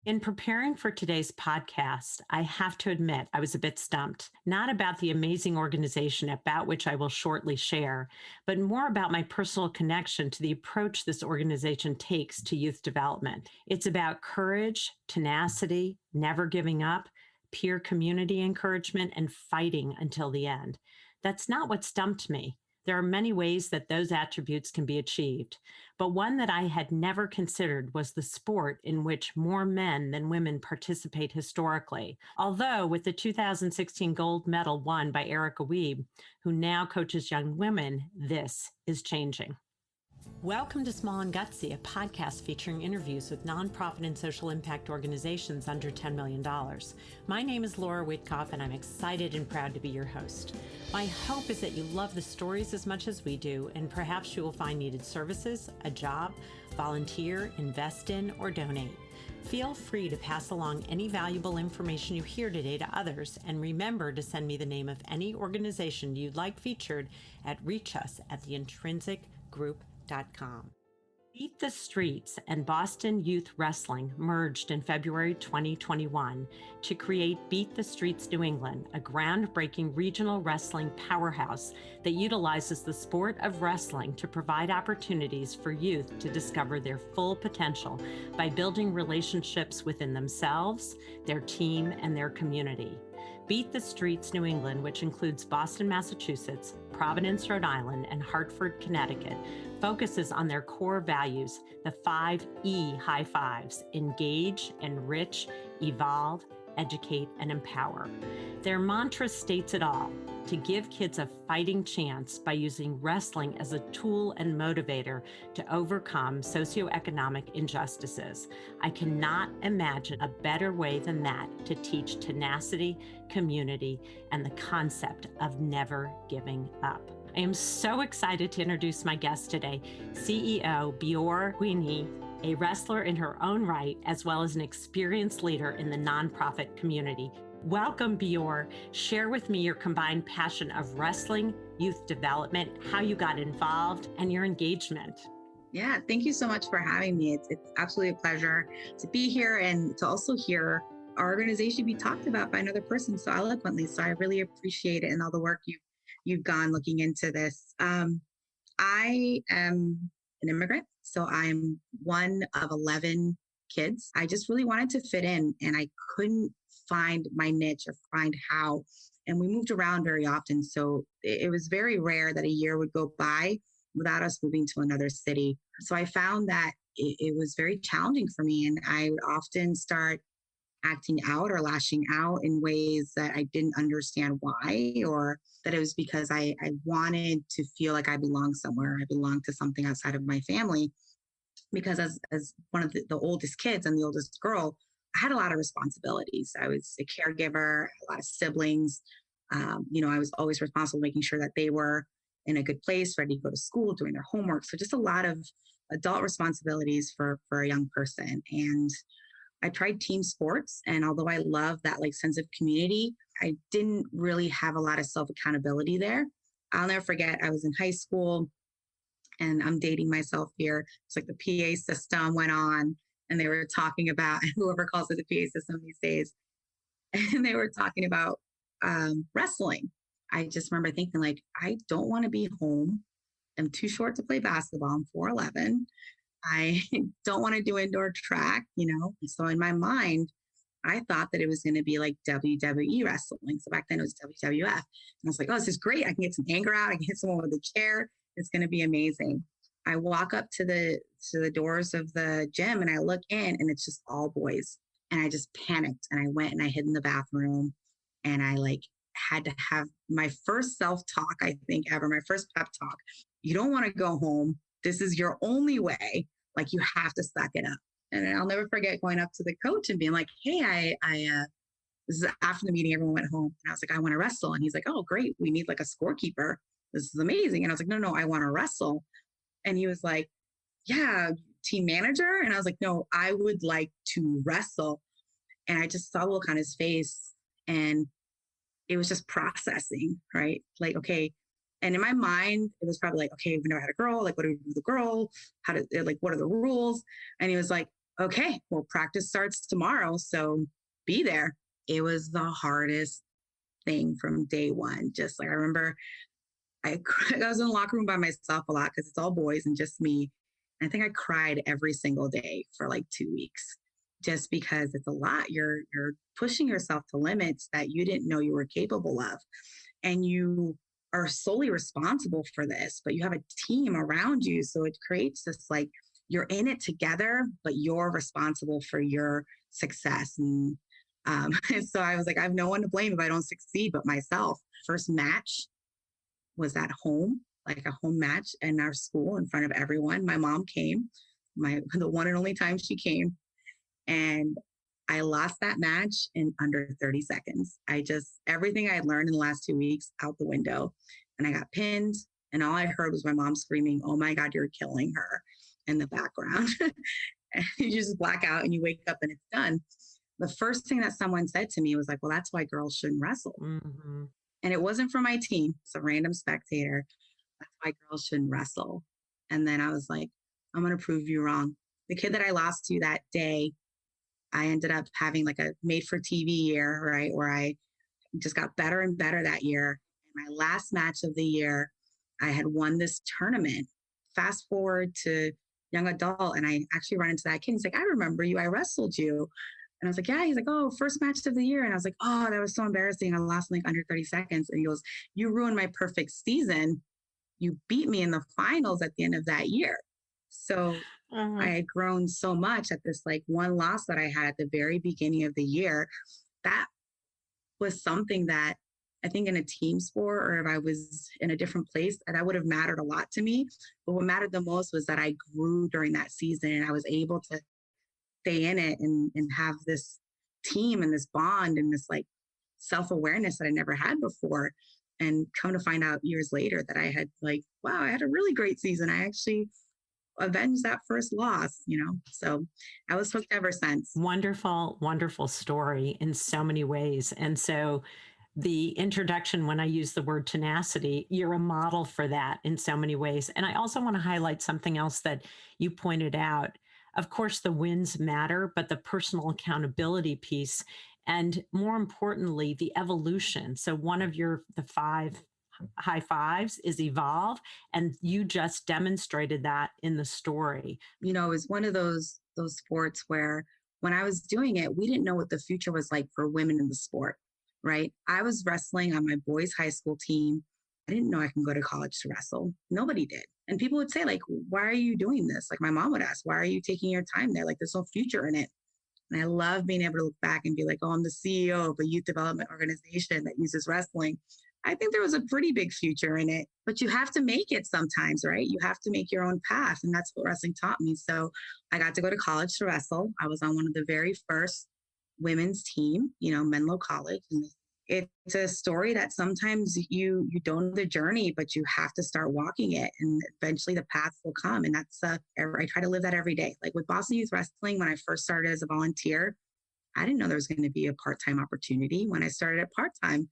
In preparing for today's podcast, I have to admit I was a bit stumped, not about the amazing organization about which I will shortly share, but more about my personal connection to the approach this organization takes to youth development. It's about courage, tenacity, never giving up, peer community encouragement, and fighting until the end. That's not what stumped me. There are many ways that those attributes can be achieved, but one that I had never considered was the sport in which more men than women participate historically. Although, with the 2016 gold medal won by Erica Wiebe, who now coaches young women, this is changing. Welcome to Small and Gutsy, a podcast featuring interviews with nonprofit and social impact organizations under $10 million. My name is Laura Witkoff, and I'm excited and proud to be your host. My hope is that you love the stories as much as we do, and perhaps you will find needed services, a job, volunteer, invest in, or donate. Feel free to pass along any valuable information you hear today to others, and remember to send me the name of any organization you'd like featured at reachus@theintrinsicgroup.com. Beat the Streets and Boston Youth Wrestling merged in February 2021 to create Beat the Streets New England, a groundbreaking regional wrestling powerhouse that utilizes the sport of wrestling to provide opportunities for youth to discover their full potential by building relationships within themselves, their team, and their community. Beat the Streets New England, which includes Boston, Massachusetts, Providence, Rhode Island, and Hartford, Connecticut, focuses on their core values, the 5 E high fives: engage, enrich, evolve, educate, and empower. Their mantra states it all: to give kids a fighting chance by using wrestling as a tool and motivator to overcome socio-economic injustices. I cannot imagine a better way than that to teach tenacity, community, and the concept of never giving up. I am so excited to introduce my guest today, CEO Bior Guini, a wrestler in her own right, as well as an experienced leader in the nonprofit community. Welcome, Bior. Share with me your combined passion of wrestling, youth development, how you got involved, and your engagement. Yeah, thank you so much for having me. It's absolutely a pleasure to be here and to also hear our organization be talked about by another person so eloquently. So I really appreciate it and all the work you've gone looking into this. I am an immigrant, so I'm one of 11 kids. I just really wanted to fit in, and I couldn't find my niche or find how. And we moved around very often, so it was very rare that a year would go by without us moving to another city. So I found that it was very challenging for me, and I would often start acting out or lashing out in ways that I didn't understand why, or that it was because I wanted to feel like I belonged somewhere. I belonged to something outside of my family. Because as one of the oldest kids and the oldest girl, I had a lot of responsibilities. I was a caregiver, a lot of siblings. I was always responsible making sure that they were in a good place, ready to go to school, doing their homework. So just a lot of adult responsibilities for a young person. And I tried team sports. And although I love that sense of community, I didn't really have a lot of self-accountability there. I'll never forget, I was in high school, and I'm dating myself here. It's like the PA system went on, and they were talking about, whoever calls it the PA system these days, and they were talking about wrestling. I just remember thinking, I don't want to be home. I'm too short to play basketball. I'm 4'11". I don't want to do indoor track, So in my mind, I thought that it was going to be like WWE wrestling. So back then it was WWF. And I was like, oh, this is great. I can get some anger out. I can hit someone with a chair. It's going to be amazing. I walk up to the doors of the gym and I look in, and it's just all boys. And I just panicked, and I went and I hid in the bathroom, and I had to have my first self-talk, I think ever, my first pep talk. You don't want to go home. This is your only way. You have to suck it up. And I'll never forget going up to the coach and being like, hey, this is after the meeting, everyone went home. And I was like, I want to wrestle. And he's like, oh, great. We need a scorekeeper. This is amazing. And I was like, no, I want to wrestle. And he was like, yeah, team manager. And I was like, no, I would like to wrestle. And I just saw a look on his face, and it was just processing, right? Okay. And in my mind, it was probably okay, we've never had a girl. What do we do with the girl? What are the rules? And he was like, okay, well, practice starts tomorrow. So be there. It was the hardest thing from day one. Just like I remember I was in the locker room by myself a lot because it's all boys and just me. And I think I cried every single day for like 2 weeks just because it's a lot. You're pushing yourself to limits that you didn't know you were capable of. And you are solely responsible for this, but you have a team around you. So it creates this like you're in it together, but you're responsible for your success. And so I was like, I have no one to blame if I don't succeed but myself. First match was at home, like a home match in our school in front of everyone. My mom came, the one and only time she came, and I lost that match in under 30 seconds. I just everything I had learned in the last 2 weeks out the window, and I got pinned. And all I heard was my mom screaming, "Oh my God, you're killing her!" in the background. And you just black out and you wake up and it's done. The first thing that someone said to me was like, "Well, that's why girls shouldn't wrestle." Mm-hmm. And it wasn't for my team. It's a random spectator. That's why girls shouldn't wrestle. And then I was like, I'm going to prove you wrong. The kid that I lost to that day, I ended up having like a made for TV year, right? Where I just got better and better that year. And my last match of the year, I had won this tournament. Fast forward to young adult, and I actually run into that kid. He's like, I remember you. I wrestled you. And I was like, yeah. He's like, oh, first match of the year. And I was like, oh, that was so embarrassing. I lost in like under 30 seconds. And he goes, you ruined my perfect season. You beat me in the finals at the end of that year. So I Uh-huh. had grown so much at this like one loss that I had at the very beginning of the year. That was something that I think in a team sport or if I was in a different place, that would have mattered a lot to me. But what mattered the most was that I grew during that season and I was able to stay in it and have this team and this bond and this like self-awareness that I never had before. And come to find out years later that I had like, wow, I had a really great season. I actually avenged that first loss. So I was hooked ever since. Wonderful, wonderful story in so many ways. And so the introduction, when I use the word tenacity, you're a model for that in so many ways. And I also want to highlight something else that you pointed out. Of course, the wins matter, but the personal accountability piece, and more importantly, the evolution. So one of the five high fives is evolve, and you just demonstrated that in the story. It was one of those sports where when I was doing it, we didn't know what the future was like for women in the sport, right? I was wrestling on my boys' high school team. I didn't know I can go to college to wrestle. Nobody did. And people would say, like, why are you doing this? Like my mom would ask, why are you taking your time there? Like there's no future in it. And I love being able to look back and be like, oh, I'm the CEO of a youth development organization that uses wrestling. I think there was a pretty big future in it, but you have to make it sometimes, right? You have to make your own path. And that's what wrestling taught me. So I got to go to college to wrestle. I was on one of the very first women's team, Menlo College. And it's a story that sometimes you don't know the journey, but you have to start walking it, and eventually the path will come. And that's I try to live that every day. Like with Boston Youth Wrestling, when I first started as a volunteer, I didn't know there was going to be a part-time opportunity. When I started at part-time,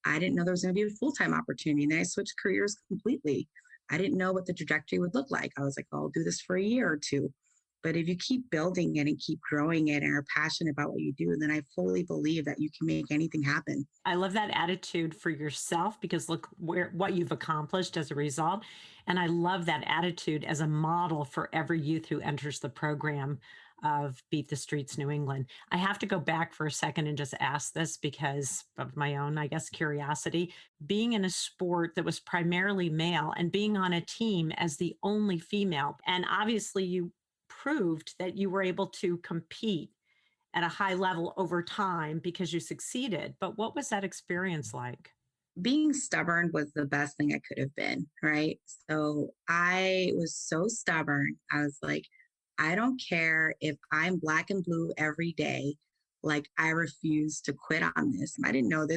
I didn't know there was going to be a full-time opportunity. And then I switched careers completely. I didn't know what the trajectory would look like. I was like, I'll do this for a year or two. But if you keep building it and keep growing it and are passionate about what you do, then I fully believe that you can make anything happen. I love that attitude for yourself because look what you've accomplished as a result. And I love that attitude as a model for every youth who enters the program of Beat the Streets New England. I have to go back for a second and just ask this because of my own, I guess, curiosity. Being in a sport that was primarily male and being on a team as the only female, and obviously you proved that you were able to compete at a high level over time because you succeeded. But what was that experience like? Being stubborn was the best thing I could have been, right? So I was so stubborn. I was like, I don't care if I'm black and blue every day. Like I refuse to quit on this. And I didn't know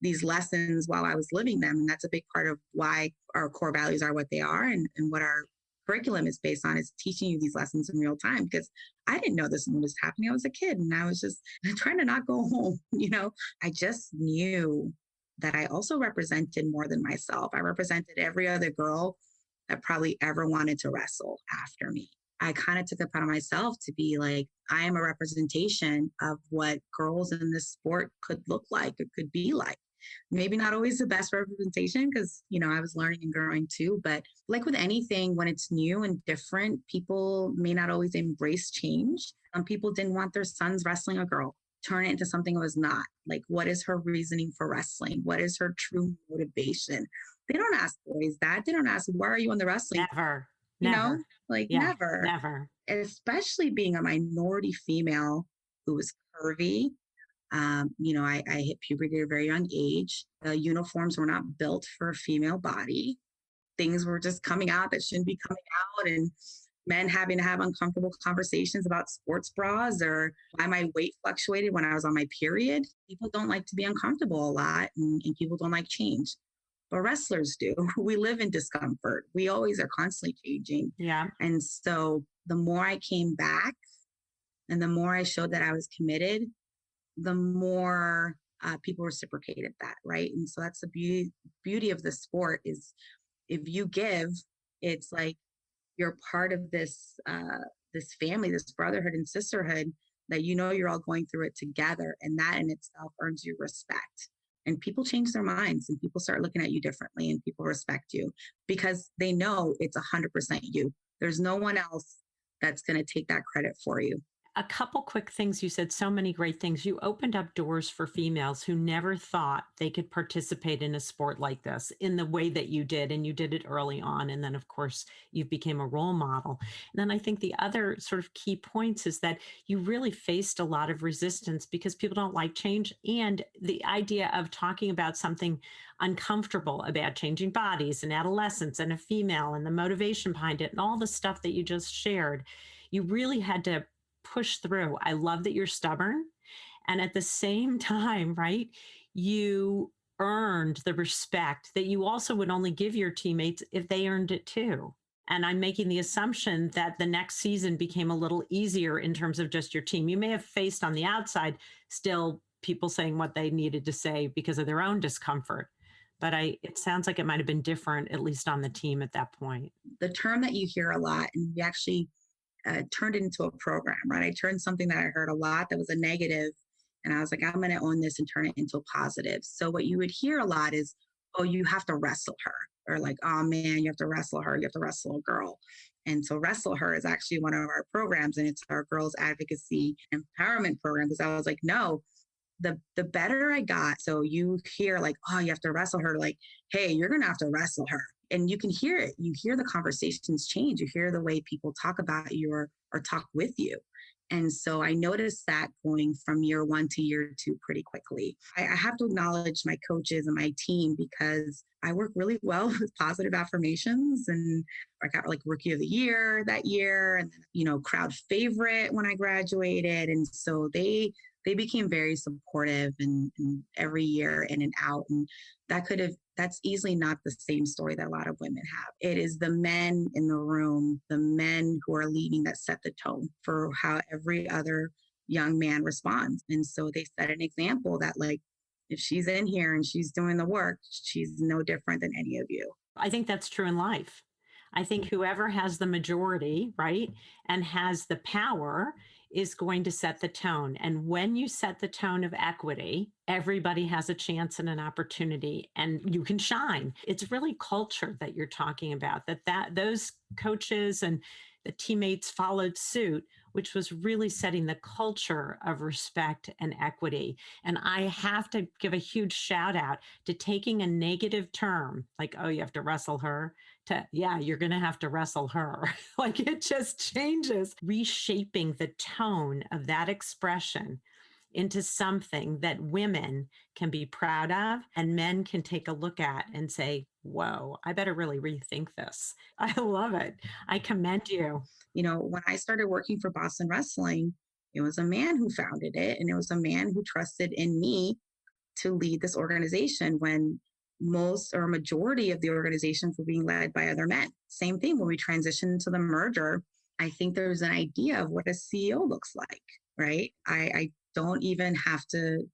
these lessons while I was living them. And that's a big part of why our core values are what they are and what our curriculum is based on is teaching you these lessons in real time. Because I didn't know this when it was happening. I was a kid and I was just trying to not go home. I just knew that I also represented more than myself. I represented every other girl that probably ever wanted to wrestle after me. I kind of took it upon myself to be like, I am a representation of what girls in this sport could look like, or could be like. Maybe not always the best representation because, I was learning and growing too. But like with anything, when it's new and different, people may not always embrace change. Some people didn't want their sons wrestling a girl, turn it into something it was not. Like, what is her reasoning for wrestling? What is her true motivation? They don't ask boys that. They don't ask, why are you on the wrestling? Never, You know, never. like Yeah, never. never. Especially being a minority female who was curvy. I hit puberty at a very young age. The uniforms were not built for a female body. Things were just coming out that shouldn't be coming out, and men having to have uncomfortable conversations about sports bras or why my weight fluctuated when I was on my period. People don't like to be uncomfortable a lot, and people don't like change. But wrestlers do. We live in discomfort. We always are constantly changing. Yeah. And so the more I came back and the more I showed that I was committed, the more people reciprocated that, right? And so that's the beauty of the sport is if you give, it's like you're part of this family, this brotherhood and sisterhood that you're all going through it together, and that in itself earns you respect. And people change their minds, and people start looking at you differently, and people respect you because they know it's 100% you. There's no one else that's going to take that credit for you. A couple quick things. You said so many great things. You opened up doors for females who never thought they could participate in a sport like this in the way that you did. And you did it early on. And then, of course, you became a role model. And then I think the other sort of key points is that you really faced a lot of resistance because people don't like change. And the idea of talking about something uncomfortable about changing bodies and adolescence and a female and the motivation behind it and all the stuff that you just shared, you really had to push through. I love that you're stubborn. And at the same time, right, you earned the respect that you also would only give your teammates if they earned it too. And I'm making the assumption that the next season became a little easier in terms of just your team. You may have faced on the outside still people saying what they needed to say because of their own discomfort. But it sounds like it might have been different, at least on the team at that point. The term that you hear a lot, and we actually turned it into a program, right? I turned something that I heard a lot that was a negative, and I was like, I'm going to own this and turn it into a positive. So what you would hear a lot is, oh, you have to wrestle her, or like, oh man, you have to wrestle her, you have to wrestle a girl. And so Wrestle Her is actually one of our programs, and it's our girls advocacy empowerment program. Because I was like, no, the better I got. So you hear like, oh, you have to wrestle her, like, hey, you're going to have to wrestle her. And you can hear it. You hear the conversations change. You hear the way people talk about you or talk with you. And so I noticed that going from year 1 to year 2 pretty quickly. I have to acknowledge my coaches and my team because I work really well with positive affirmations, and I got like rookie of the year that year, and then, crowd favorite when I graduated. And so they became very supportive and every year in and out. And that's easily not the same story that a lot of women have. It is the men in the room, the men who are leading, that set the tone for how every other young man responds. And so they set an example that, like, if she's in here and she's doing the work, she's no different than any of you. I think that's true in life. I think whoever has the majority, right, and has the power is going to set the tone. And when you set the tone of equity, everybody has a chance and an opportunity, and you can shine. It's really culture that you're talking about, that those coaches and the teammates followed suit, which was really setting the culture of respect and equity. And I have to give a huge shout out to taking a negative term, like, oh, you have to wrestle her, to, yeah, you're going to have to wrestle her. Like, it just changes, reshaping the tone of that expression into something that women can be proud of and men can take a look at and say, whoa, I better really rethink this. I love it. I commend you. When I started working for Boston Wrestling, it was a man who founded it, and it was a man who trusted in me to lead this organization when most or majority of the organizations were being led by other men. Same thing when we transitioned into the merger. I think there's an idea of what a CEO looks like, right? I don't even have to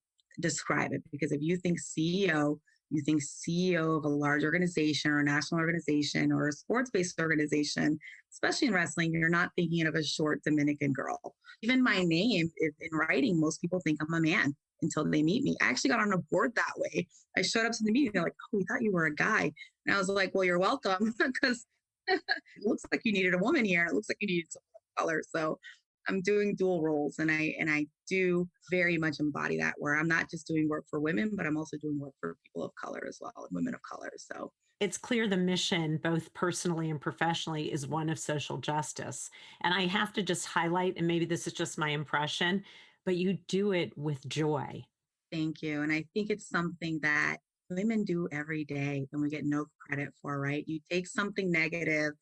describe it, because if you think CEO, you think CEO of a large organization or a national organization or a sports-based organization, especially in wrestling, you're not thinking of a short Dominican girl. Even my name in writing, most people think I'm a man until they meet me. I actually got on a board that way. I showed up to the meeting. They're like, oh, we thought you were a guy. And I was like, well, you're welcome, because it looks like you needed a woman here. It looks like you needed some color. So I'm doing dual roles, and I do very much embody that, where I'm not just doing work for women, but I'm also doing work for people of color as well, and women of color. So It's clear the mission, both personally and professionally, is one of social justice. And I have to just highlight, and maybe this is just my impression, but you do it with joy. thank you. And I think it's something that women do every day and we get no credit for, right? You take something negative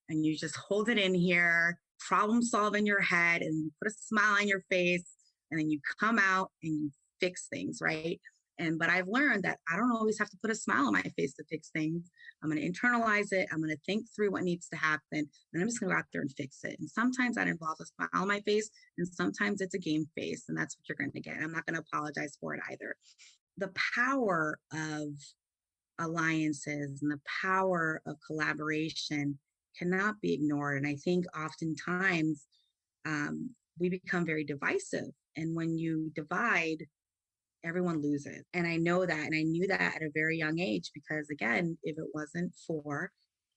and you just hold it in here, problem solve in your head, and you put a smile on your face, and then you come out and you fix things, right? But I've learned that I don't always have to put a smile on my face to fix things. I'm going to internalize it. I'm going to think through what needs to happen, and I'm just going to go out there and fix it. And sometimes that involves a smile on my face, and sometimes it's a game face, and that's what you're going to get. I'm not going to apologize for it either. The power of alliances and the power of collaboration cannot be ignored. And I think oftentimes we become very divisive. And when you divide, everyone loses. And I know that. And I knew that at a very young age, because again, if it wasn't for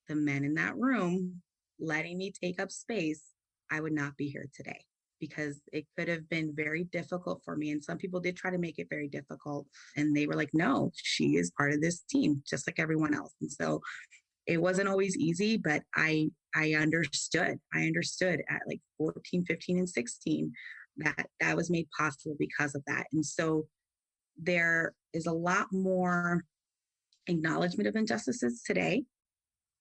the men in that room letting me take up space, I would not be here today, because it could have been very difficult for me. And some people did try to make it very difficult. And they were like, no, she is part of this team, just like everyone else. And so it wasn't always easy, but I understood. I understood at like 14, 15, and 16 that was made possible because of that. And so there is a lot more acknowledgement of injustices today,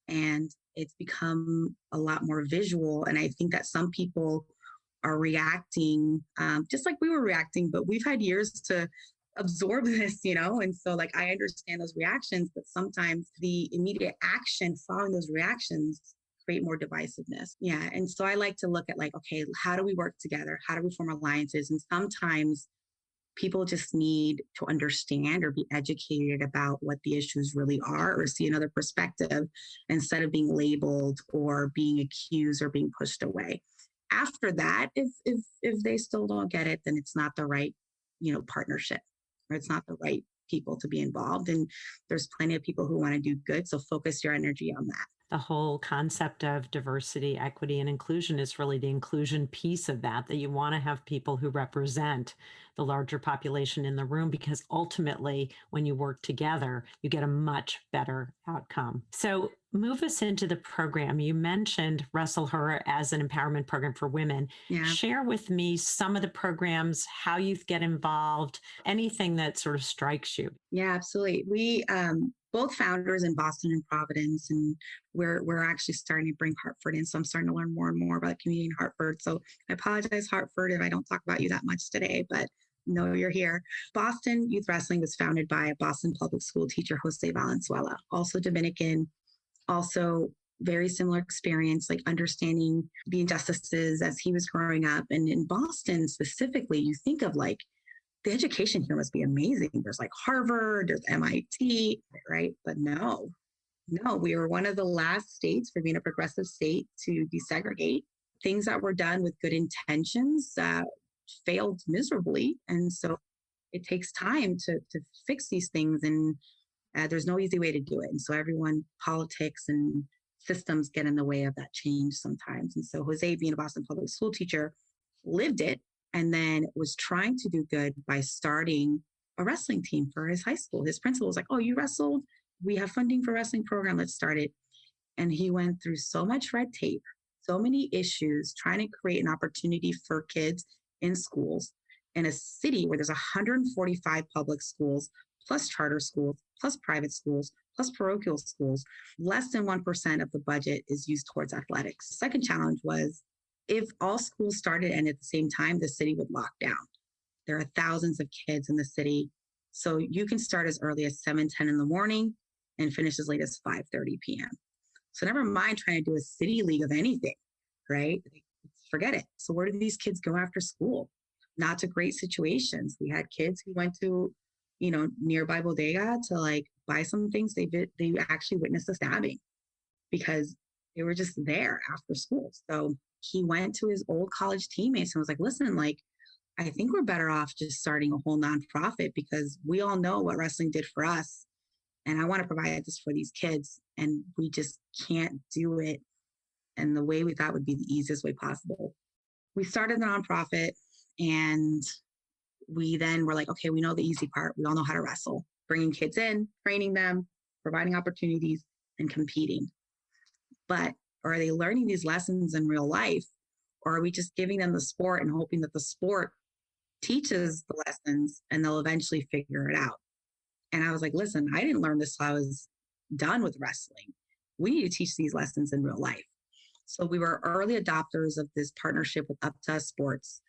and it's become a lot more visual. And I think that some people are reacting just like we were reacting, but we've had years to absorb this, And so, like, I understand those reactions, but sometimes the immediate action following those reactions create more divisiveness. Yeah. And so I like to look at, like, okay, how do we work together? How do we form alliances? And sometimes people just need to understand or be educated about what the issues really are, or see another perspective instead of being labeled or being accused or being pushed away. After that, if they still don't get it, then it's not the right, partnership, or it's not the right people to be involved. And there's plenty of people who want to do good. So focus your energy on that. The whole concept of diversity, equity, and inclusion is really the inclusion piece of that you want to have people who represent the larger population in the room, because ultimately, when you work together, you get a much better outcome. So move us into the program. You mentioned Wrestle Her as an empowerment program for women. Yeah. Share with me some of the programs, how you get involved, anything that sort of strikes you. Yeah, absolutely. We both founders in Boston and Providence, and we're actually starting to bring Hartford in. So I'm starting to learn more and more about the community in Hartford. So I apologize, Hartford, if I don't talk about you that much today, but know you're here. Boston Youth Wrestling was founded by a Boston public school teacher, Jose Valenzuela, also Dominican, also very similar experience, like understanding the injustices as he was growing up. And in Boston specifically, you think of like, the education here must be amazing. There's like Harvard, there's MIT, right? But no, we were one of the last states, for being a progressive state, to desegregate. Things that were done with good intentions failed miserably. And so it takes time to fix these things. And there's no easy way to do it. And so politics and systems get in the way of that change sometimes. And so Jose, being a Boston public school teacher, lived it, and then was trying to do good by starting a wrestling team for his high school. His principal was like, oh, you wrestled? We have funding for a wrestling program. Let's start it. And he went through so much red tape, so many issues, trying to create an opportunity for kids in schools in a city where there's 145 public schools, plus charter schools, plus private schools, plus parochial schools. Less than 1% of the budget is used towards athletics. The second challenge was, if all schools started and at the same time, the city would lock down. There are thousands of kids in the city. So you can start as early as 7:10 in the morning and finish as late as 5:30 p.m. So never mind trying to do a city league of anything, right? Forget it. So where do these kids go after school? Not to great situations. We had kids who went to, nearby bodega to like by some things, they actually witnessed a stabbing because they were just there after school. So he went to his old college teammates and was like, listen, like, I think we're better off just starting a whole nonprofit because we all know what wrestling did for us. And I want to provide this for these kids. And we just can't do it in the way we thought would be the easiest way possible. We started the nonprofit and we then were like, okay, we know the easy part. We all know how to wrestle, bringing kids in, training them, providing opportunities, and competing. But are they learning these lessons in real life? Or are we just giving them the sport and hoping that the sport teaches the lessons and they'll eventually figure it out? And I was like, listen, I didn't learn this till I was done with wrestling. We need to teach these lessons in real life. So we were early adopters of this partnership with Up to Us Sports,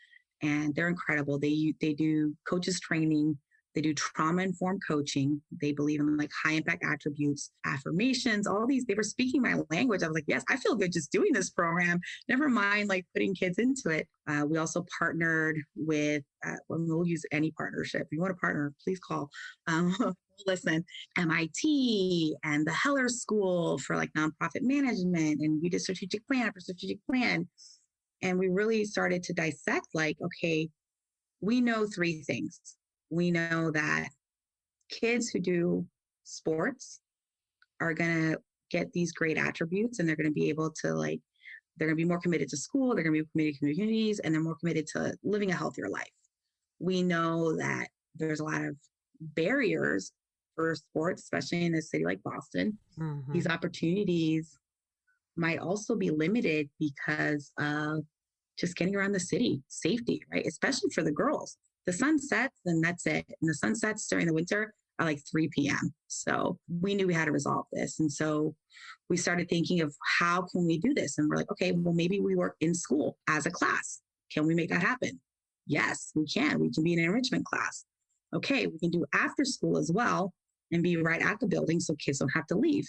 and they're incredible. They do coaches training. They do trauma-informed coaching. They believe in like high impact attributes, affirmations, all these. They were speaking my language. I was like, yes, I feel good just doing this program. Never mind like putting kids into it. We also partnered with, we'll use any partnership. If you want to partner, please call. Listen, MIT and the Heller School for like nonprofit management. And we did strategic plan after strategic plan. And we really started to dissect like, okay, we know three things. We know that kids who do sports are going to get these great attributes and they're going to be able to like, they're going to be more committed to school, they're going to be committed to communities, and they're more committed to living a healthier life. We know that there's a lot of barriers for sports, especially in a city like Boston. Mm-hmm. These opportunities might also be limited because of just getting around the city, safety, right? Especially for the girls. The sun sets and that's it. And the sun sets during the winter at like 3 p.m. So we knew we had to resolve this. And so we started thinking of how can we do this? And we're like, okay, well, maybe we work in school as a class. Can we make that happen? Yes, we can. We can be in an enrichment class. Okay, we can do after school as well and be right at the building so kids don't have to leave.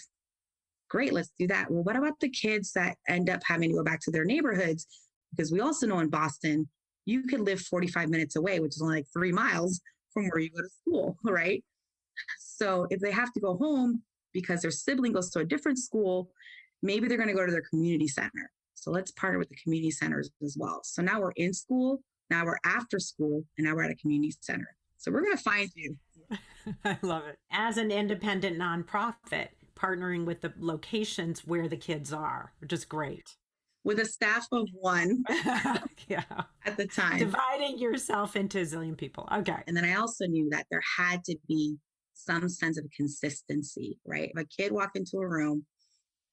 Great, let's do that. Well, what about the kids that end up having to go back to their neighborhoods? Because we also know in Boston, you could live 45 minutes away, which is only like 3 miles from where you go to school, right? So if they have to go home because their sibling goes to a different school, maybe they're going to go to their community center. So let's partner with the community centers as well. So now we're in school, now we're after school, and now we're at a community center. So we're going to find you. I love it. As an independent nonprofit, partnering with the locations where the kids are, which is great. With a staff of one yeah. at the time. Dividing yourself into a zillion people. Okay. And then I also knew that there had to be some sense of consistency, right? If a kid walked into a room,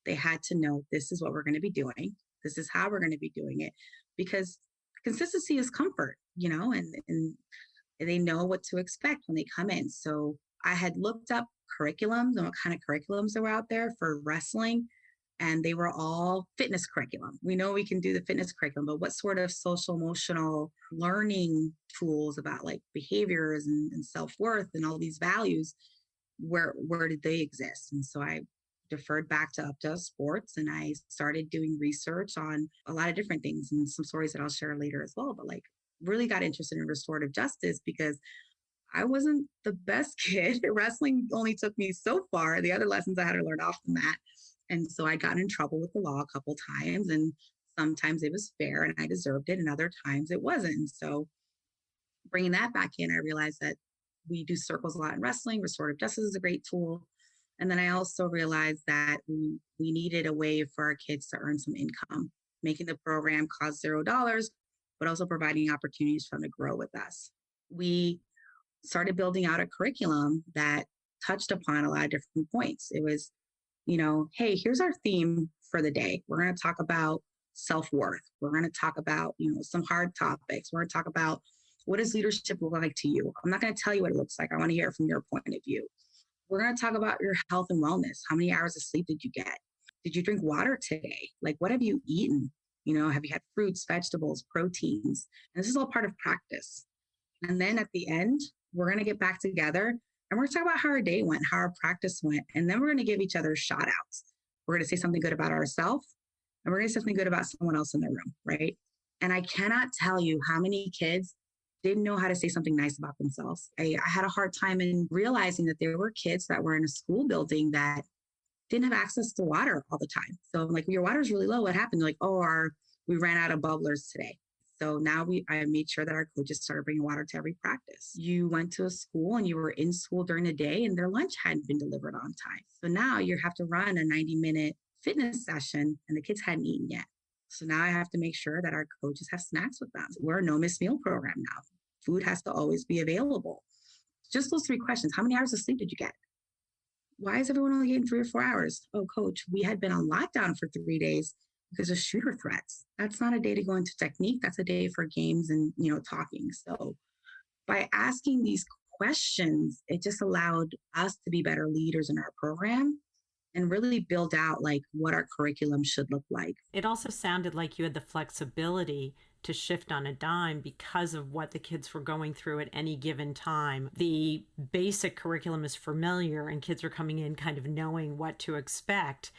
they had to know this is what we're going to be doing. This is how we're going to be doing it. Because consistency is comfort, you know, and they know what to expect when they come in. So I had looked up curriculums and what kind of curriculums were out there for wrestling. And they were all fitness curriculum. We know we can do the fitness curriculum, but what sort of social emotional learning tools about like behaviors and self-worth and all these values, where did they exist? And so I deferred back to Up to Us Sports and I started doing research on a lot of different things and some stories that I'll share later as well. But like really got interested in restorative justice because I wasn't the best kid. Wrestling only took me so far. The other lessons I had to learn off from that. And so I'd gotten in trouble with the law a couple times, and sometimes it was fair and I deserved it, and other times it wasn't. And so bringing that back in, I realized that we do circles a lot in wrestling. Restorative justice is a great tool. And then I also realized that we needed a way for our kids to earn some income, making the program cost $0, but also providing opportunities for them to grow with us. We started building out a curriculum that touched upon a lot of different points. It was, you know, hey, here's our theme for the day. We're going to talk about self-worth. We're going to talk about, you know, some hard topics. We're going to talk about what does leadership look like to you? I'm not going to tell you what it looks like. I want to hear it from your point of view. We're going to talk about your health and wellness. How many hours of sleep did you get? Did you drink water today? Like, what have you eaten? You know, have you had fruits, vegetables, proteins? And this is all part of practice. And then at the end, we're going to get back together and we're going to talk about how our day went, how our practice went. And then we're going to give each other shout outs. We're going to say something good about ourselves and we're going to say something good about someone else in the room, right? And I cannot tell you how many kids didn't know how to say something nice about themselves. I had a hard time in realizing that there were kids that were in a school building that didn't have access to water all the time. So I'm like, your water's really low. What happened? They're like, oh, we ran out of bubblers today. So now I made sure that our coaches started bringing water to every practice. You went to a school and you were in school during the day and their lunch hadn't been delivered on time. So now you have to run a 90-minute fitness session and the kids hadn't eaten yet. So now I have to make sure that our coaches have snacks with them. We're a no miss meal program now. Food has to always be available. Just those 3 questions. How many hours of sleep did you get? Why is everyone only getting 3 or 4 hours? Oh, coach, we had been on lockdown for 3 days because of shooter threats. That's not a day to go into technique. That's a day for games and, talking. So by asking these questions, it just allowed us to be better leaders in our program and really build out like what our curriculum should look like. It also sounded like you had the flexibility to shift on a dime because of what the kids were going through at any given time. The basic curriculum is familiar and kids are coming in kind of knowing what to expect.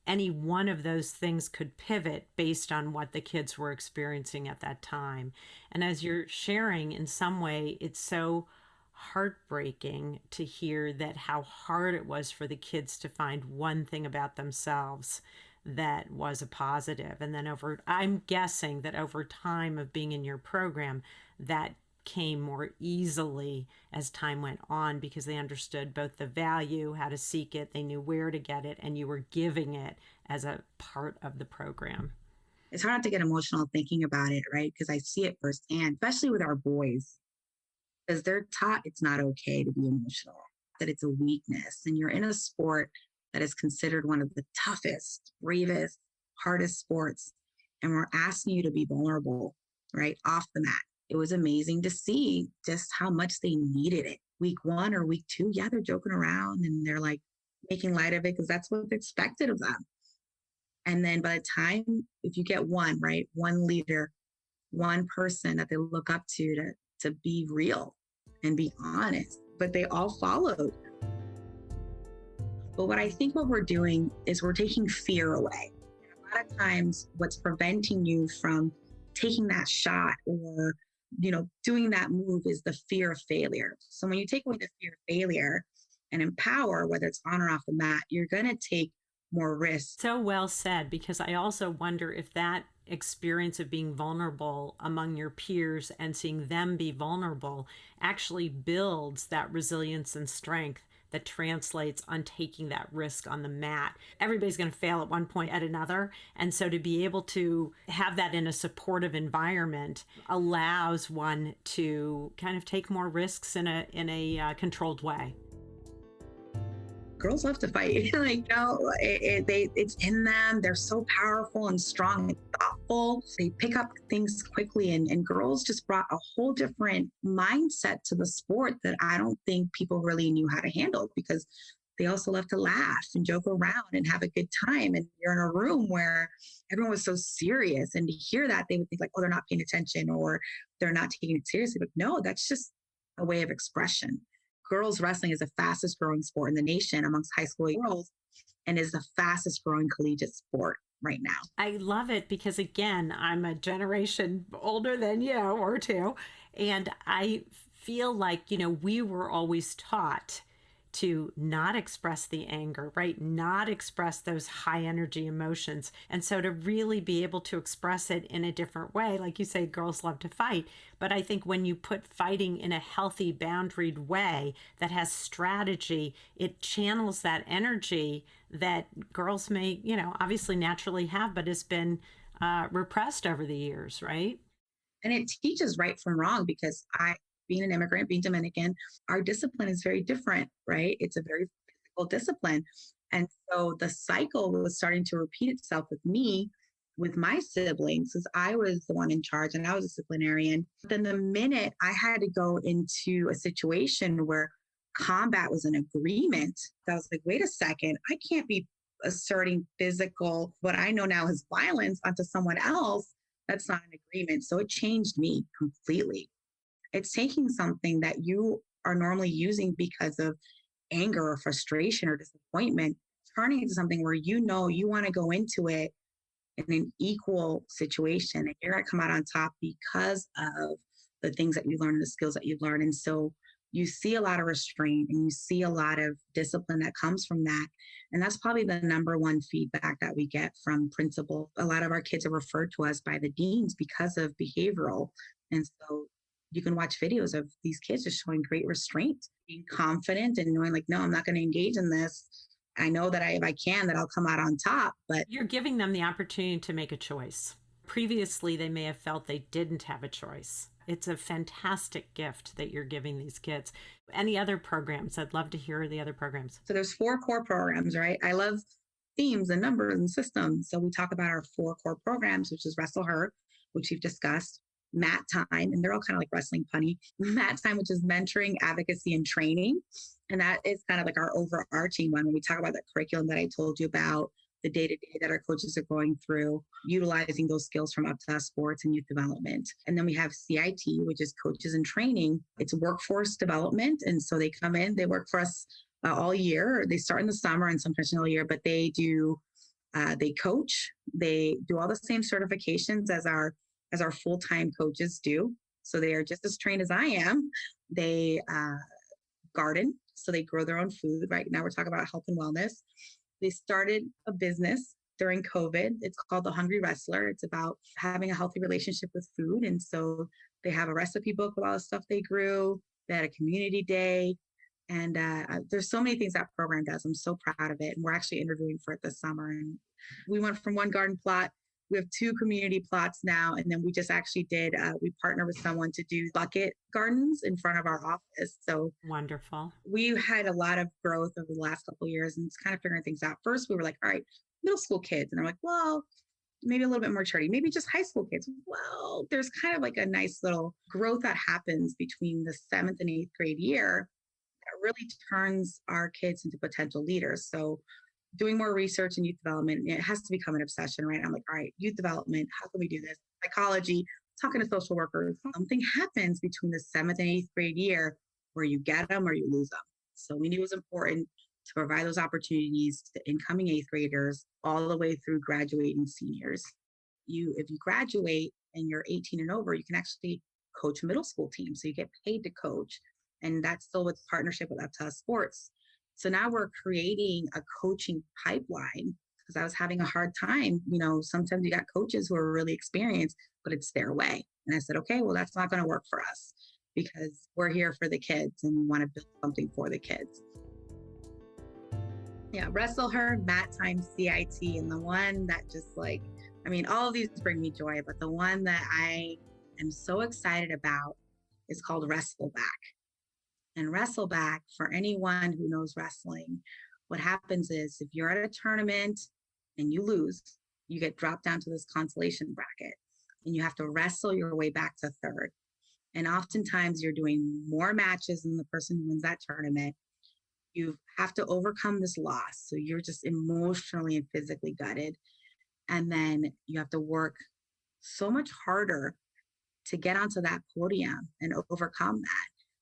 Any one of those things could pivot based on what the kids were experiencing at that time. And as you're sharing, in some way, it's so heartbreaking to hear that how hard it was for the kids to find one thing about themselves that was a positive. And then I'm guessing that over time of being in your program, that came more easily as time went on because they understood both the value, how to seek it, they knew where to get it, and you were giving it as a part of the program. It's hard not to get emotional thinking about it, right? Because I see it firsthand, especially with our boys, because they're taught it's not okay to be emotional, that it's a weakness. And you're in a sport that is considered one of the toughest, bravest, hardest sports. And we're asking you to be vulnerable, right? Off the mat. It was amazing to see just how much they needed it. Week 1 or week 2, yeah, they're joking around and they're like making light of it because that's what's expected of them. And then by the time, if you get one, right, one leader, one person that they look up to be real and be honest, but they all followed. But what I think what we're doing is we're taking fear away. A lot of times what's preventing you from taking that shot or, doing that move is the fear of failure. So when you take away the fear of failure and empower, whether it's on or off the mat, you're going to take more risks. So well said, because I also wonder if that experience of being vulnerable among your peers and seeing them be vulnerable actually builds that resilience and strength that translates on taking that risk on the mat. Everybody's going to fail at one point at another. And so to be able to have that in a supportive environment allows one to kind of take more risks in a controlled way. Girls love to fight. It's in them. They're so powerful and strong and thoughtful. They pick up things quickly. And girls just brought a whole different mindset to the sport that I don't think people really knew how to handle, because they also love to laugh and joke around and have a good time. And you're in a room where everyone was so serious. And to hear that, they would think like, oh, they're not paying attention or they're not taking it seriously. But no, that's just a way of expression. Girls wrestling is the fastest growing sport in the nation amongst high school girls and is the fastest growing collegiate sport right now. I love it because, again, I'm a generation older than you or two. And I feel like, we were always taught to not express the anger, right? Not express those high energy emotions. And so to really be able to express it in a different way, like you say, girls love to fight. But I think when you put fighting in a healthy, boundaried way that has strategy, it channels that energy that girls may, obviously naturally have, but has been repressed over the years, right? And it teaches right from wrong, because being an immigrant, being Dominican, our discipline is very different, right? It's a very physical discipline. And so the cycle was starting to repeat itself with me, with my siblings, because I was the one in charge and I was a disciplinarian. Then the minute I had to go into a situation where combat was an agreement, I was like, wait a second, I can't be asserting physical, what I know now is violence, onto someone else. That's not an agreement. So it changed me completely. It's taking something that you are normally using because of anger or frustration or disappointment, turning it into something where you want to go into it in an equal situation. And you're going to come out on top because of the things that you learn, the skills that you learn. And so you see a lot of restraint and you see a lot of discipline that comes from that. And that's probably the number one feedback that we get from principal. A lot of our kids are referred to us by the deans because of behavioral. And so you can watch videos of these kids just showing great restraint, being confident and knowing like, no, I'm not going to engage in this. I know that if I can, that I'll come out on top. But you're giving them the opportunity to make a choice. Previously, they may have felt they didn't have a choice. It's a fantastic gift that you're giving these kids. Any other programs? I'd love to hear the other programs. So there's 4 core programs, right? I love themes and numbers and systems. So we talk about our 4 core programs, which is Wrestle Her, which we've discussed, Mat Time, and they're all kind of like wrestling punny. Mat Time, which is mentoring, advocacy, and training. And that is kind of like our overarching one when we talk about the curriculum that I told you about, the day-to-day that our coaches are going through, utilizing those skills from Up to Us Sports and youth development. And then we have CIT, which is coaches in training. It's workforce development. And so they come in, they work for us all year. They start in the summer and sometimes all year, but they coach, they do all the same certifications as our full-time coaches do. So they are just as trained as I am. They garden, so they grow their own food. Right now we're talking about health and wellness. They started a business during COVID. It's called The Hungry Wrestler. It's about having a healthy relationship with food. And so they have a recipe book with all the stuff they grew. They had a community day. And there's so many things that program does. I'm so proud of it. And we're actually interviewing for it this summer. And we went from one garden plot. We have 2 community plots now. And then we just actually we partnered with someone to do bucket gardens in front of our office. So wonderful. We had a lot of growth over the last couple of years and it's kind of figuring things out. First, we were like, all right, middle school kids. And they're like, well, maybe a little bit more charity, maybe just high school kids. Well, there's kind of like a nice little growth that happens between the 7th and 8th grade year that really turns our kids into potential leaders. So doing more research in youth development, it has to become an obsession, right? I'm like, all right, youth development, how can we do this? Psychology, talking to social workers. Something happens between the 7th and 8th grade year where you get them or you lose them. So we knew it was important to provide those opportunities to incoming 8th graders all the way through graduating seniors. If you graduate and you're 18 and over, you can actually coach middle school teams. So you get paid to coach. And that's still with partnership with Up to Us Sports. So now we're creating a coaching pipeline because I was having a hard time. Sometimes you got coaches who are really experienced, but it's their way. And I said, okay, well, that's not going to work for us because we're here for the kids and we want to build something for the kids. Yeah, Wrestle Her, Mat Time, CIT, and the one that just all of these bring me joy, but the one that I am so excited about is called Wrestle Back. And Wrestle Back, for anyone who knows wrestling, what happens is if you're at a tournament and you lose, you get dropped down to this consolation bracket and you have to wrestle your way back to 3rd. And oftentimes you're doing more matches than the person who wins that tournament. You have to overcome this loss. So you're just emotionally and physically gutted. And then you have to work so much harder to get onto that podium and overcome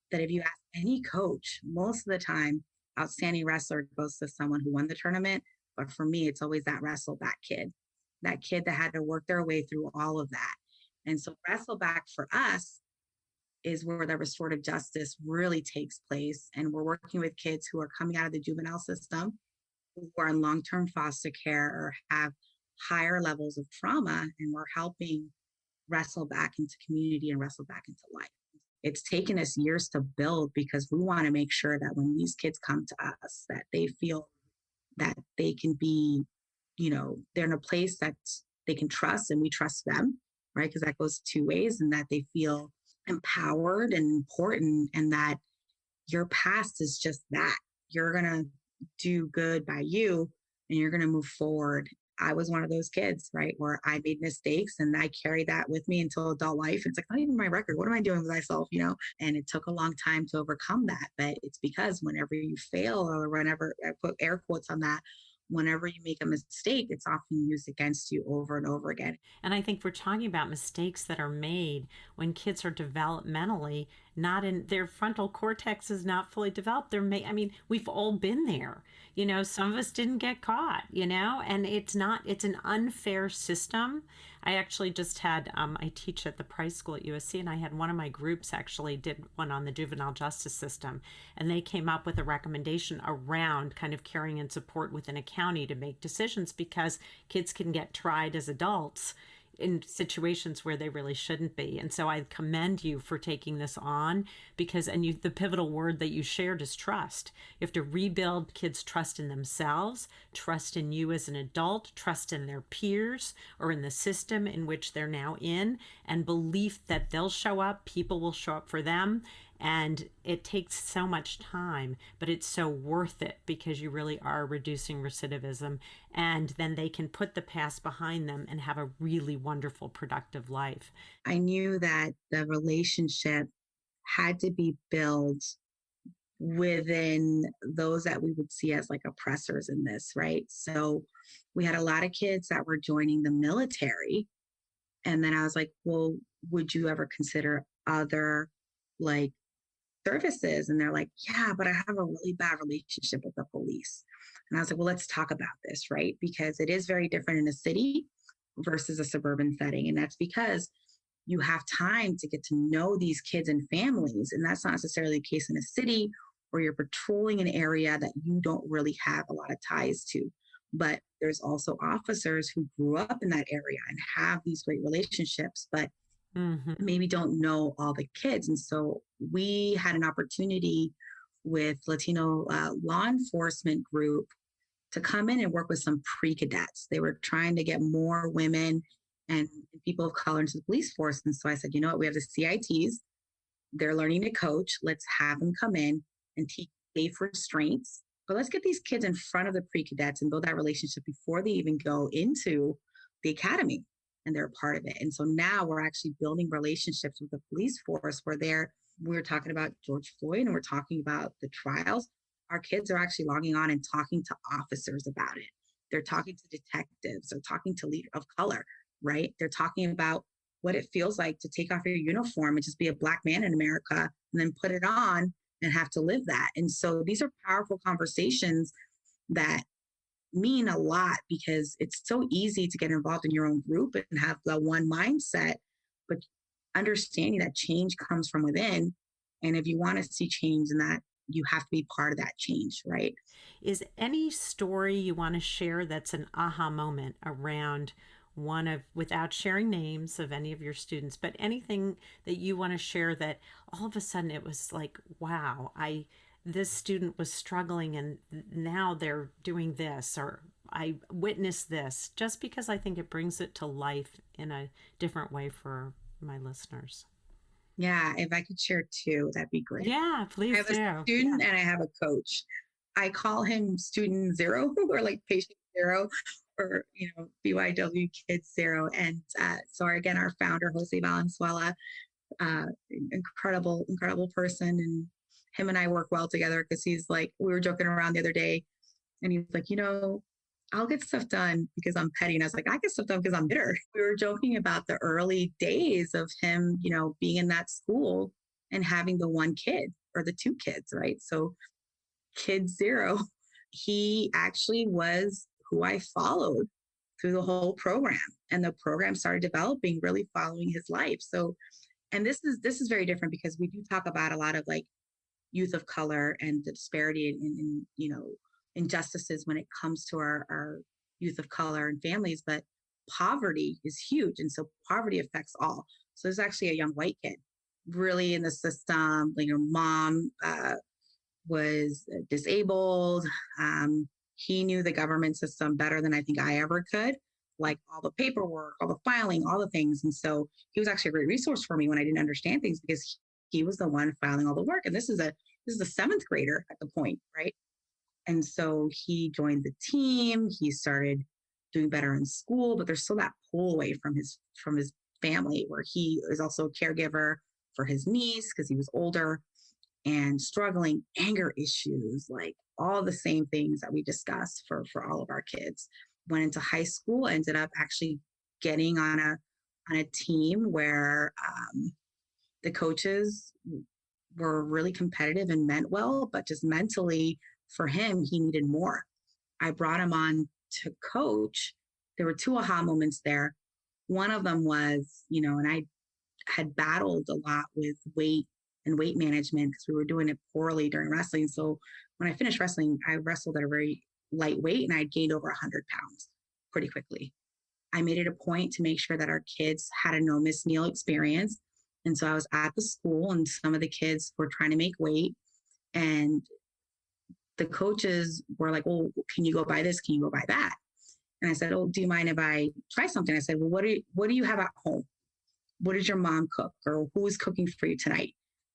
that if you ask any coach, most of the time, outstanding wrestler goes to someone who won the tournament. But for me, it's always that wrestle back kid that had to work their way through all of that. And so Wrestle Back for us is where the restorative justice really takes place. And we're working with kids who are coming out of the juvenile system, who are in long-term foster care or have higher levels of trauma. And we're helping wrestle back into community and wrestle back into life. It's taken us years to build because we want to make sure that when these kids come to us, that they feel that they can be, they're in a place that they can trust and we trust them, right? Because that goes 2 ways, and that they feel empowered and important, and that your past is just that. You're going to do good by you and you're going to move forward. I was one of those kids, right, where I made mistakes and I carried that with me until adult life. It's like, not even my record. What am I doing with myself, And it took a long time to overcome that. But it's because whenever you fail, or whenever, I put air quotes on that, whenever you make a mistake, it's often used against you over and over again. And I think we're talking about mistakes that are made when kids are developmentally not in their frontal cortex is not fully developed. I mean, we've all been there. Some of us didn't get caught, and it's an unfair system. I actually just had, I teach at the Price School at USC, and I had one of my groups actually did one on the juvenile justice system. And they came up with a recommendation around kind of caring and support within a county to make decisions because kids can get tried as adults in situations where they really shouldn't be. And so I commend you for taking this on because, the pivotal word that you shared is trust. You have to rebuild kids' trust in themselves, trust in you as an adult, trust in their peers or in the system in which they're now in, and belief that they'll show up, people will show up for them. And it takes so much time, but it's so worth it because you really are reducing recidivism. And then they can put the past behind them and have a really wonderful, productive life. I knew that the relationship had to be built within those that we would see as like oppressors in this, right? So we had a lot of kids that were joining the military. And then I was like, well, would you ever consider other like services? And they're like, yeah, but I have a really bad relationship with the police. And I was like, well, let's talk about this, right? Because it is very different in a city versus a suburban setting. And that's because you have time to get to know these kids and families. And that's not necessarily the case in a city where you're patrolling an area that you don't really have a lot of ties to. But there's also officers who grew up in that area and have these great relationships, but maybe don't know all the kids. And so we had an opportunity with Latino law enforcement group to come in and work with some pre-cadets. They were trying to get more women and people of color into the police force. And so I said, you know what, we have the CITs. They're learning to coach. Let's have them come in and teach safe restraints. But let's get these kids in front of the pre-cadets and build that relationship before they even go into the academy and they're a part of it. And so now we're actually building relationships with the police force where we're talking about George Floyd and we're talking about the trials. Our kids are actually logging on and talking to officers about it. They're talking to detectives. They're talking to leaders of color, right? They're talking about what it feels like to take off your uniform and just be a Black man in America and then put it on and have to live that. And so these are powerful conversations that mean a lot because it's so easy to get involved in your own group and have the one mindset, but understanding that change comes from within. And if you want to see change in that, you have to be part of that change, right? Is any story you want to share that's an aha moment around without sharing names of any of your students, but anything that you want to share that all of a sudden it was like, wow, this student was struggling and now they're doing this, or I witnessed this, just because I think it brings it to life in a different way for my listeners. Yeah, if I could share two, that'd be great. Yeah, please I have do. a student and I have a coach. I call him student zero or like patient zero or, BYW kids zero. And so again, our founder, Jose Valenzuela, incredible person. And him and I work well together because he's like, we were joking around the other day and he's like, I'll get stuff done because I'm petty. And I was like, I get stuff done because I'm bitter. We were joking about the early days of him, being in that school and having the one kid or the two kids, right? So kid zero, he actually was who I followed through the whole program. And the program started developing, really following his life. So, and this is very different because we do talk about a lot of like youth of color and the disparity in injustices when it comes to our youth of color and families, but poverty is huge. And so poverty affects all. So there's actually a young white kid really in the system, like your mom was disabled. He knew the government system better than I think I ever could, like all the paperwork, all the filing, all the things. And so he was actually a great resource for me when I didn't understand things because he was the one filing all the work. And this is a seventh grader at the point, right? And so he joined the team. He started doing better in school, but there's still that pull away from his family where he is also a caregiver for his niece because he was older and struggling, anger issues, like all the same things that we discussed for all of our kids. Went into high school, ended up actually getting on a team where the coaches were really competitive and meant well, but just mentally for him, he needed more. I brought him on to coach. There were two aha moments there. One of them was, and I had battled a lot with weight and weight management because we were doing it poorly during wrestling. So when I finished wrestling, I wrestled at a very light weight and I gained over 100 pounds pretty quickly. I made it a point to make sure that our kids had a no miss meal experience. And so I was at the school and some of the kids were trying to make weight. And the coaches were like, well, can you go buy this? Can you go buy that? And I said, oh, do you mind if I try something? I said, well, what do you have at home? What did your mom cook? Or who is cooking for you tonight?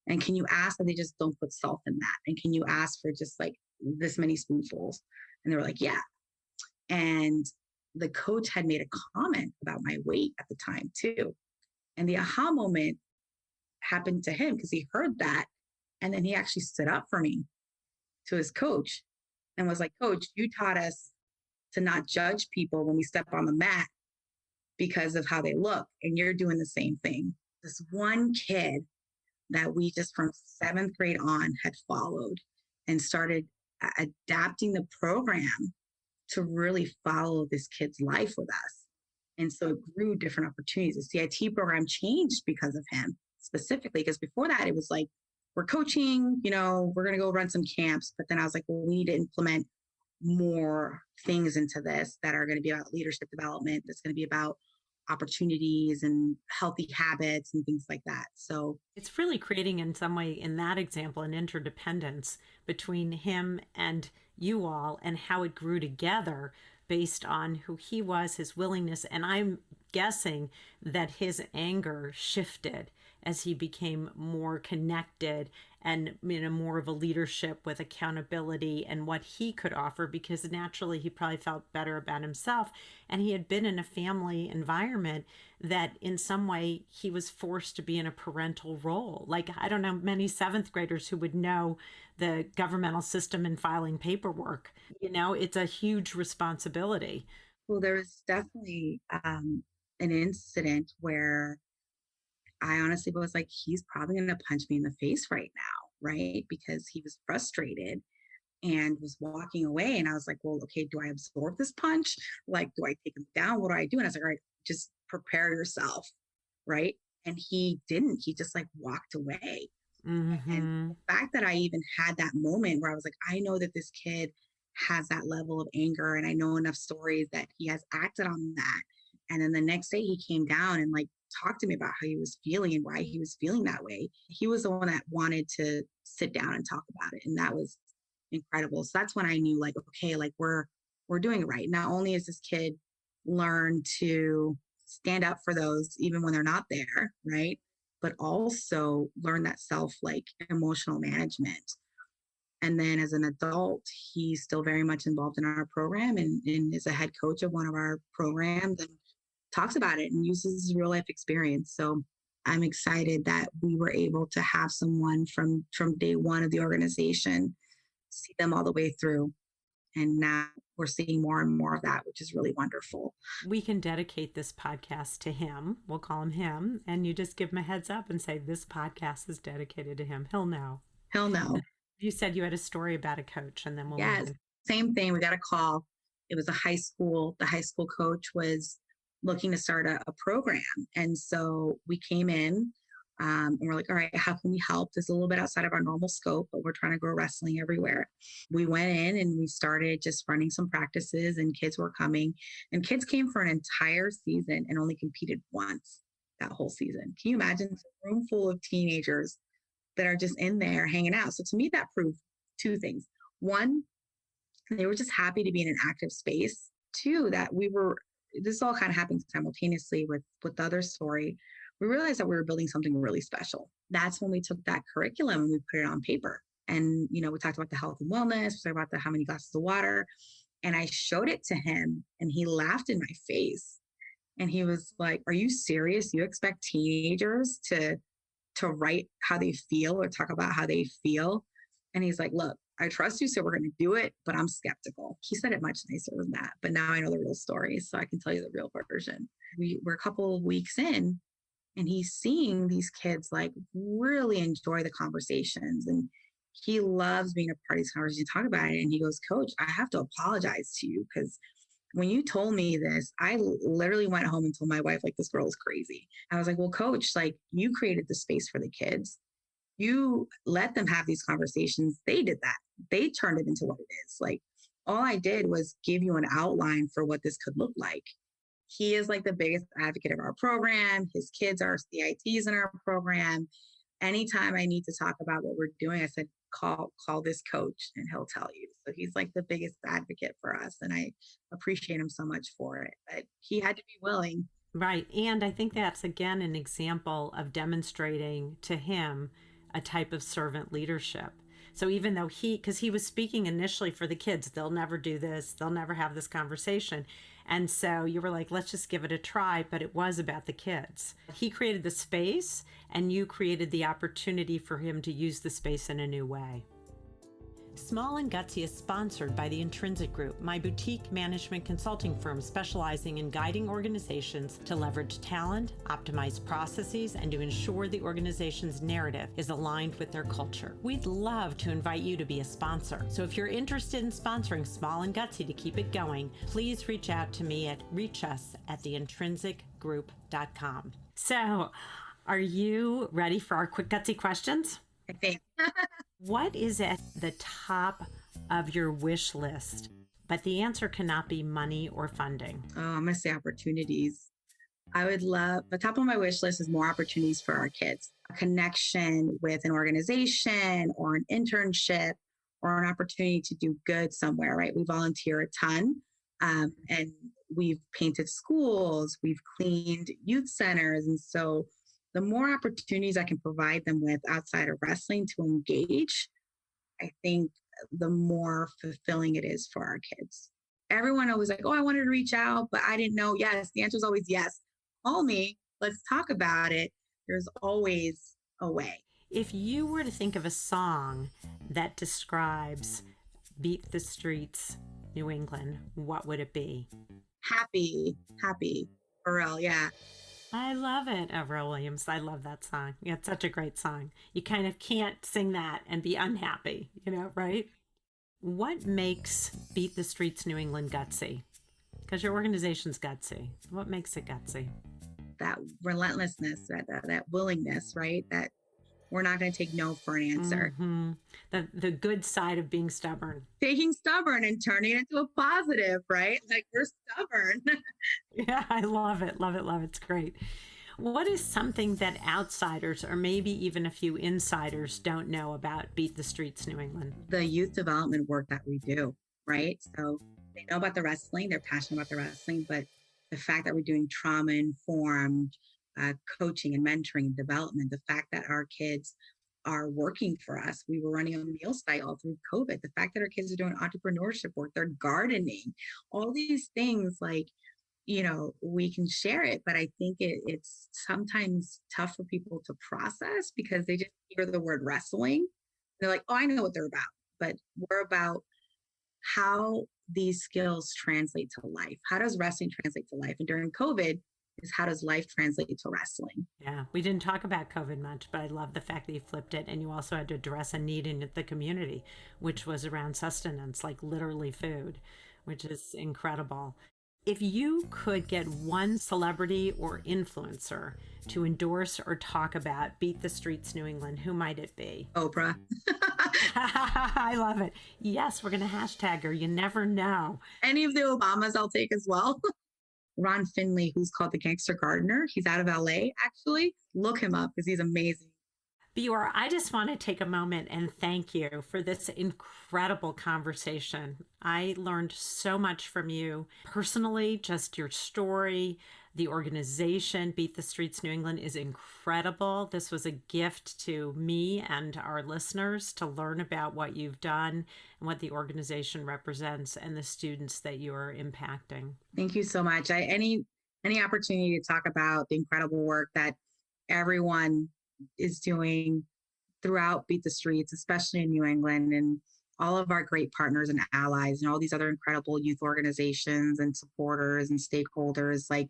And can you ask that they just don't put salt in that? And can you ask for just like this many spoonfuls? And they were like, yeah. And the coach had made a comment about my weight at the time too. And the aha moment happened to him because he heard that. And then he actually stood up for me to his coach and was like, Coach, you taught us to not judge people when we step on the mat because of how they look. And you're doing the same thing. This one kid that we just from 7th grade on had followed and started adapting the program to really follow this kid's life with us. And so it grew different opportunities. The CIT program changed because of him specifically, because before that it was like, we're coaching, we're going to go run some camps. But then I was like, well, we need to implement more things into this that are going to be about leadership development, that's going to be about opportunities and healthy habits and things like that. So it's really creating in some way in that example an interdependence between him and you all and how it grew together based on who he was, his willingness. And I'm guessing that his anger shifted as he became more connected and more of a leadership with accountability and what he could offer, because naturally he probably felt better about himself. And he had been in a family environment that in some way he was forced to be in a parental role. Like, I don't know many 7th graders who would know the governmental system and filing paperwork. It's a huge responsibility. Well, there was definitely an incident where I honestly was like, he's probably going to punch me in the face right now, right? Because he was frustrated and was walking away. And I was like, well, okay, do I absorb this punch? Like, do I take him down? What do I do? And I was like, all right, just prepare yourself, right? And he didn't. He just like walked away. And the fact that I even had that moment where I was like, I know that this kid has that level of anger, and I know enough stories that he has acted on that. And then the next day he came down and like talked to me about how he was feeling and why he was feeling that way. He was the one that wanted to sit down and talk about it. And that was incredible. So that's when I knew like, okay, like we're doing it right. Not only is this kid learn to stand up for those even when they're not there, right? But also learn that self like emotional management. And then as an adult, he's still very much involved in our program and is a head coach of one of our programs and talks about it and uses his real life experience. So I'm excited that we were able to have someone from day one of the organization, see them all the way through. And now we're seeing more and more of that, which is really wonderful. We can dedicate this podcast to him. We'll call him. And you just give him a heads up and say, this podcast is dedicated to him. He'll know. He'll know. You said you had a story about a coach, and then we'll Yes, same thing. We got a call. It was a high school. The high school coach was looking to start a program. And so we came in and we're like, all right, how can we help? This is a little bit outside of our normal scope, but we're trying to grow wrestling everywhere. We went in and we started just running some practices, and kids were coming, and kids came for an entire season and only competed once that whole season. Can you imagine a room full of teenagers that are just in there hanging out? So to me, that proved two things. One, they were just happy to be in an active space. Two, that this all kind of happened simultaneously with the other story. We realized that we were building something really special. That's when we took that curriculum and we put it on paper. And, we talked about the health and wellness, we talked about how many glasses of water. And I showed it to him and he laughed in my face. And he was like, are you serious? You expect teenagers to write how they feel or talk about how they feel? And he's like, look, I trust you, so we're going to do it, but I'm skeptical. He said it much nicer than that, but now I know the real story, so I can tell you the real version. We're a couple of weeks in, And he's seeing these kids like really enjoy the conversations. And he loves being a part of these conversations, talk about it. And he goes, Coach, I have to apologize to you because when you told me this, I literally went home and told my wife, like, this girl is crazy. I was like, well, Coach, like, you created the space for the kids. You let them have these conversations. They did that. They turned it into what it is. Like, all I did was give you an outline for what this could look like. He is like the biggest advocate of our program. His kids are CITs in our program. Anytime I need to talk about what we're doing, I said, call this coach and he'll tell you. So he's like the biggest advocate for us. And I appreciate him so much for it. But he had to be willing. Right. And I think that's again an example of demonstrating to him a type of servant leadership. So even though because he was speaking initially for the kids, they'll never do this, they'll never have this conversation. And so you were like, let's just give it a try. But it was about the kids. He created the space and you created the opportunity for him to use the space in a new way. Small and Gutsy is sponsored by the Intrinsic Group, my boutique management consulting firm specializing in guiding organizations to leverage talent, optimize processes, and to ensure the organization's narrative is aligned with their culture. We'd love to invite you to be a sponsor. So if you're interested in sponsoring Small and Gutsy to keep it going, please reach out to me at reachus@theintrinsicgroup.com. So, are you ready for our quick Gutsy questions? I think. What is at the top of your wish list? But the answer cannot be money or funding. Oh, I'm going to say opportunities. I would love, the top of my wish list is more opportunities for our kids, a connection with an organization or an internship or an opportunity to do good somewhere, right? We volunteer a ton and we've painted schools, we've cleaned youth centers. And so the more opportunities I can provide them with outside of wrestling to engage, I think the more fulfilling it is for our kids. Everyone always like, oh, I wanted to reach out, but I didn't know. Yes, the answer is always yes. Call me. Let's talk about it. There's always a way. If you were to think of a song that describes Beat the Streets, New England, what would it be? Happy, Pharrell, yeah. I love it, Everett Williams. I love that song. Yeah, it's such a great song. You kind of can't sing that and be unhappy, right? What makes Beat the Streets New England gutsy? Because your organization's gutsy. What makes it gutsy? That relentlessness, that willingness, right? That we're not going to take no for an answer. Mm-hmm. The good side of being stubborn. Taking stubborn and turning it into a positive, right? Like we're stubborn. Yeah, I love it. Love it. Love it. It's great. What is something that outsiders or maybe even a few insiders don't know about Beat the Streets New England? The youth development work that we do, right? So they know about the wrestling, they're passionate about the wrestling, but the fact that we're doing trauma-informed coaching and mentoring and development, the fact that our kids are working for us. We were running a meal site all through COVID. The fact that our kids are doing entrepreneurship work, they're gardening, all these things like, we can share it, but I think it's sometimes tough for people to process because they just hear the word wrestling. They're like, oh, I know what they're about, but we're about how these skills translate to life. How does wrestling translate to life? And during COVID, is how does life translate to wrestling? Yeah, we didn't talk about COVID much, but I love the fact that you flipped it and you also had to address a need in the community, which was around sustenance, like literally food, which is incredible. If you could get one celebrity or influencer to endorse or talk about Beat the Streets New England, who might it be? Oprah. I love it. Yes, we're going to hashtag her. You never know. Any of the Obamas I'll take as well. Ron Finley, who's called the Gangster Gardener. He's out of LA, actually. Look him up because he's amazing. Bior, I just want to take a moment and thank you for this incredible conversation. I learned so much from you personally, just your story. The organization, Beat the Streets New England, is incredible. This was a gift to me and our listeners to learn about what you've done and what the organization represents and the students that you are impacting. Thank you so much. Any opportunity to talk about the incredible work that everyone is doing throughout Beat the Streets, especially in New England, and all of our great partners and allies and all these other incredible youth organizations and supporters and stakeholders. Like,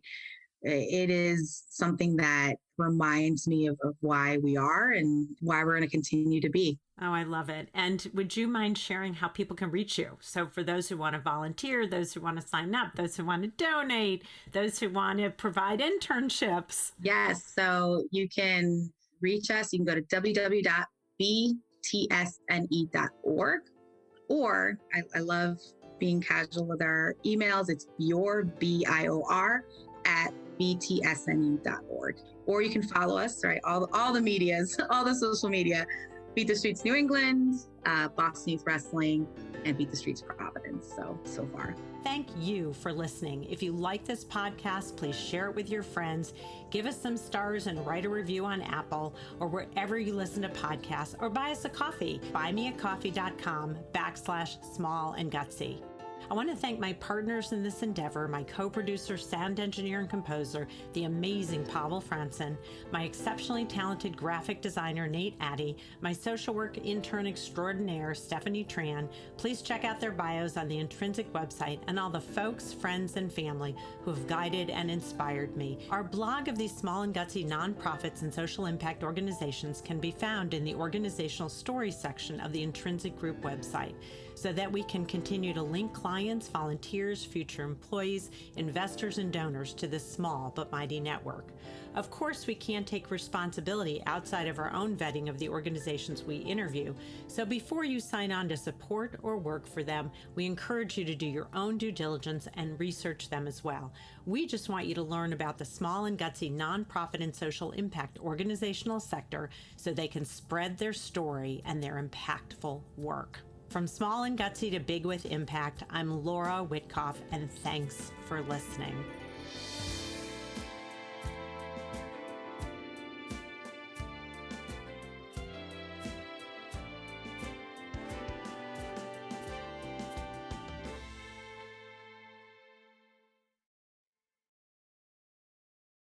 it is something that reminds me of why we are and why we're going to continue to be. Oh, I love it. And would you mind sharing how people can reach you? So, for those who want to volunteer, those who want to sign up, those who want to donate, those who want to provide internships. Yes. So you can reach us. You can go to www.btsne.org. Or I love being casual with our emails. It's BIOR at BTSNE.org. Or you can follow us, right? All the medias, all the social media. Beat the Streets New England, Boston Youth Wrestling, and Beat the Streets Providence. So far. Thank you for listening. If you like this podcast, please share it with your friends. Give us some stars and write a review on Apple or wherever you listen to podcasts, or buy us a coffee. buymeacoffee.com/small and gutsy. I want to thank my partners in this endeavor, my co-producer, sound engineer, and composer, the amazing Pavel Franson, my exceptionally talented graphic designer, Nate Addy, my social work intern extraordinaire, Stephanie Tran. Please check out their bios on the Intrinsic website and all the folks, friends, and family who have guided and inspired me. Our blog of these small and gutsy nonprofits and social impact organizations can be found in the organizational stories section of the Intrinsic Group website, so that we can continue to link clients, volunteers, future employees, investors, and donors to this small but mighty network. Of course, we can't take responsibility outside of our own vetting of the organizations we interview, so before you sign on to support or work for them, we encourage you to do your own due diligence and research them as well. We just want you to learn about the small and gutsy nonprofit and social impact organizational sector so they can spread their story and their impactful work. From small and gutsy to big with impact, I'm Laura Witkoff, and thanks for listening.